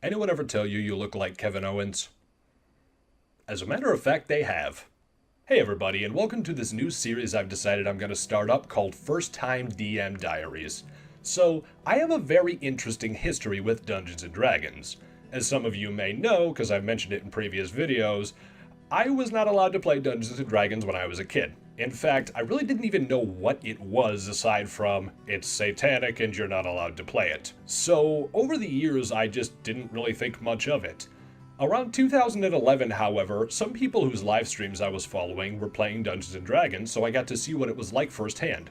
Anyone ever tell you you look like Kevin Owens? As a matter of fact, they have. Hey everybody, and welcome to this new series I've decided I'm going to start up called First Time DM Diaries. So, I have a very interesting history with Dungeons & Dragons. As some of you may know, because I've mentioned it in previous videos, I was not allowed to play Dungeons & Dragons when I was a kid. In fact, I really didn't even know what it was aside from it's satanic and you're not allowed to play it. So over the years, I just didn't really think much of it. Around 2011, however, some people whose live streams I was following were playing Dungeons & Dragons, so I got to see what it was like firsthand.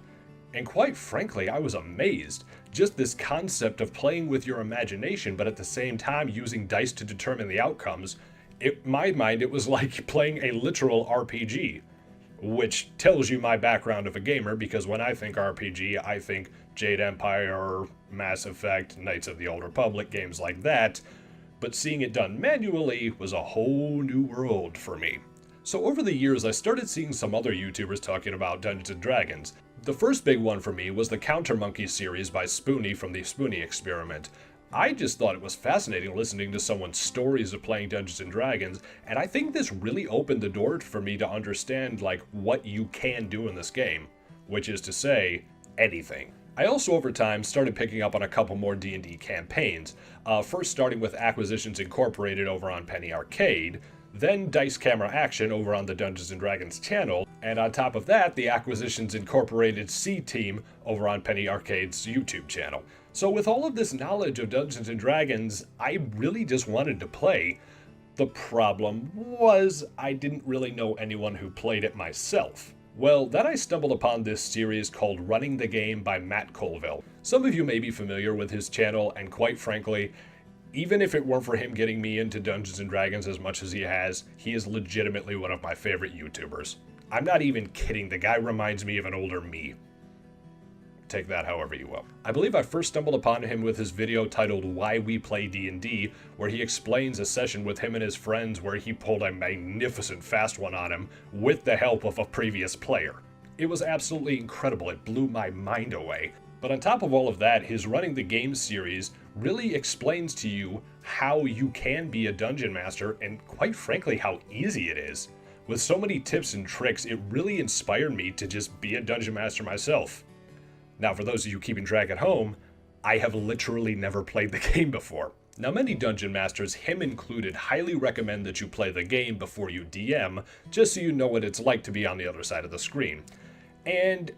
And quite frankly, I was amazed. Just this concept of playing with your imagination, but at the same time using dice to determine the outcomes. In my mind, it was like playing a literal RPG. Which tells you my background of a gamer, because when I think RPG, I think Jade Empire, Mass Effect, Knights of the Old Republic, games like that. But seeing it done manually was a whole new world for me. So over the years, I started seeing some other YouTubers talking about Dungeons & Dragons. The first big one for me was the Counter Monkey series by Spoony from the Spoony Experiment. I just thought it was fascinating listening to someone's stories of playing Dungeons & Dragons, and I think this really opened the door for me to understand, like, what you can do in this game. Which is to say, anything. I also, over time, started picking up on a couple more D&D campaigns. First starting with Acquisitions Incorporated over on Penny Arcade, then Dice Camera Action over on the Dungeons & Dragons channel, and on top of that, the Acquisitions Incorporated C-Team over on Penny Arcade's YouTube channel. So with all of this knowledge of Dungeons & Dragons, I really just wanted to play. The problem was I didn't really know anyone who played it myself. Well, then I stumbled upon this series called Running the Game by Matt Colville. Some of you may be familiar with his channel, and quite frankly, even if it weren't for him getting me into Dungeons & Dragons as much as he has, he is legitimately one of my favorite YouTubers. I'm not even kidding, the guy reminds me of an older me. Take that however you will. I believe I first stumbled upon him with his video titled Why We Play D&D, where he explains a session with him and his friends where he pulled a magnificent fast one on him with the help of a previous player. It was absolutely incredible, it blew my mind away. But on top of all of that, his Running the Game series really explains to you how you can be a dungeon master and quite frankly how easy it is. With so many tips and tricks, it really inspired me to just be a dungeon master myself. Now, for those of you keeping track at home, I have literally never played the game before. Now, many dungeon masters, him included, highly recommend that you play the game before you DM, just so you know what it's like to be on the other side of the screen. And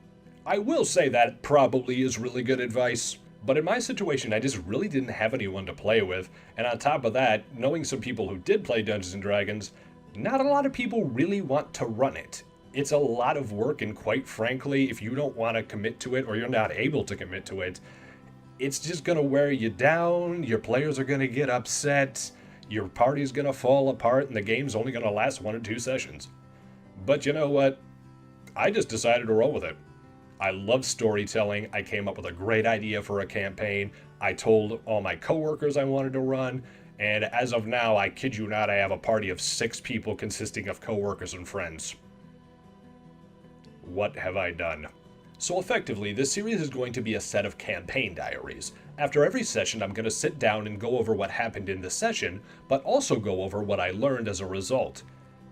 I will say that probably is really good advice, but in my situation, I just really didn't have anyone to play with, and on top of that, knowing some people who did play Dungeons & Dragons, not a lot of people really want to run it. It's a lot of work, and quite frankly, if you don't want to commit to it or you're not able to commit to it, it's just going to wear you down, your players are going to get upset, your party's going to fall apart, and the game's only going to last 1 or 2 sessions. But you know what? I just decided to roll with it. I love storytelling, I came up with a great idea for a campaign, I told all my coworkers I wanted to run, and as of now, I kid you not, I have a party of 6 people consisting of coworkers and friends. What have I done? So effectively, this series is going to be a set of campaign diaries. After every session, I'm going to sit down and go over what happened in the session, but also go over what I learned as a result.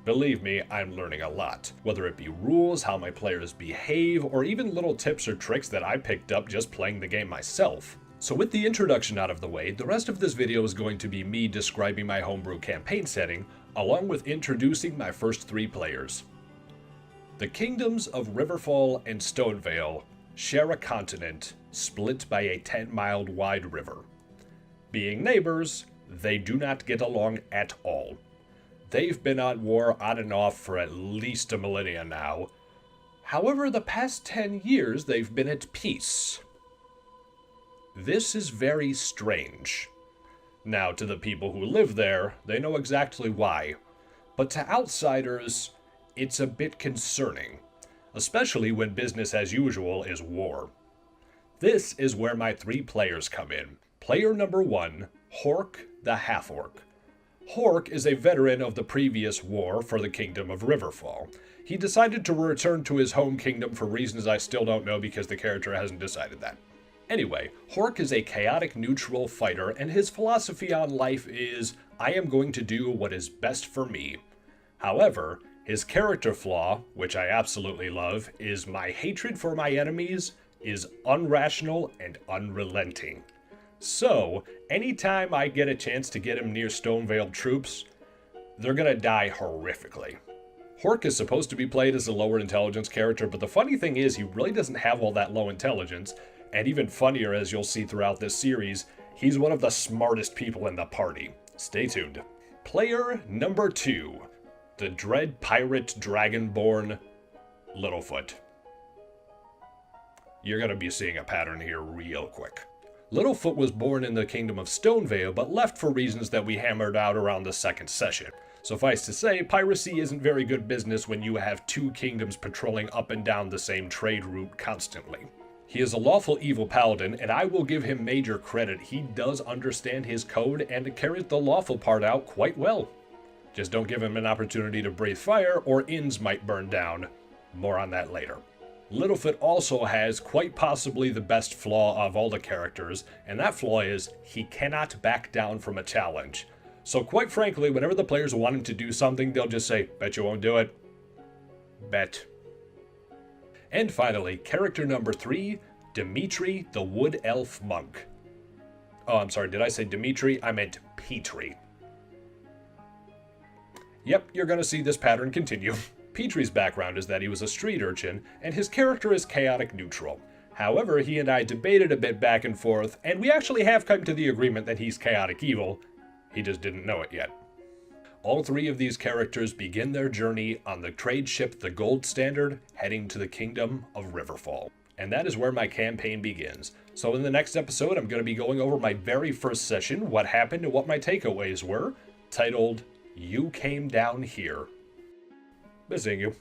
Believe me, I'm learning a lot. Whether it be rules, how my players behave, or even little tips or tricks that I picked up just playing the game myself. So with the introduction out of the way, the rest of this video is going to be me describing my homebrew campaign setting, along with introducing my first 3 players. The kingdoms of Riverfall and Stonevale share a continent split by a 10-mile wide river. Being neighbors, they do not get along at all. They've been at war on and off for at least a millennia now. However, the past 10 years they've been at peace. This is very strange. Now, to the people who live there, they know exactly why. But to outsiders, it's a bit concerning, especially when business as usual is war. This is where my 3 players come in. Player number 1, Hork the Half-Orc. Hork is a veteran of the previous war for the Kingdom of Riverfall. He decided to return to his home kingdom for reasons I still don't know because the character hasn't decided that. Anyway, Hork is a chaotic neutral fighter, and his philosophy on life is, I am going to do what is best for me. However, his character flaw, which I absolutely love, is my hatred for my enemies is unrational and unrelenting. So, anytime I get a chance to get him near Stonevale troops, they're gonna die horrifically. Hork is supposed to be played as a lower intelligence character, but the funny thing is he really doesn't have all that low intelligence, and even funnier as you'll see throughout this series, he's one of the smartest people in the party. Stay tuned. Player number 2, the Dread Pirate Dragonborn, Littlefoot. You're gonna be seeing a pattern here real quick. Littlefoot was born in the kingdom of Stonevale, but left for reasons that we hammered out around the second session. Suffice to say, piracy isn't very good business when you have two kingdoms patrolling up and down the same trade route constantly. He is a lawful evil paladin, and I will give him major credit. He does understand his code and carries the lawful part out quite well. Just don't give him an opportunity to breathe fire, or inns might burn down. More on that later. Littlefoot also has quite possibly the best flaw of all the characters, and that flaw is he cannot back down from a challenge. So quite frankly, whenever the players want him to do something, they'll just say, bet you won't do it. Bet. And finally, character number 3, Dimitri the Wood Elf Monk. Oh, I'm sorry, did I say Dimitri? I meant Petrie. Yep, you're gonna see this pattern continue. Petrie's background is that he was a street urchin, and his character is chaotic neutral. However, he and I debated a bit back and forth, and we actually have come to the agreement that he's chaotic evil. He just didn't know it yet. All 3 of these characters begin their journey on the trade ship the Gold Standard, heading to the kingdom of Riverfall. And that is where my campaign begins. So in the next episode, I'm going to be going over my very first session, what happened and what my takeaways were, titled, You Came Down Here. Been seeing you.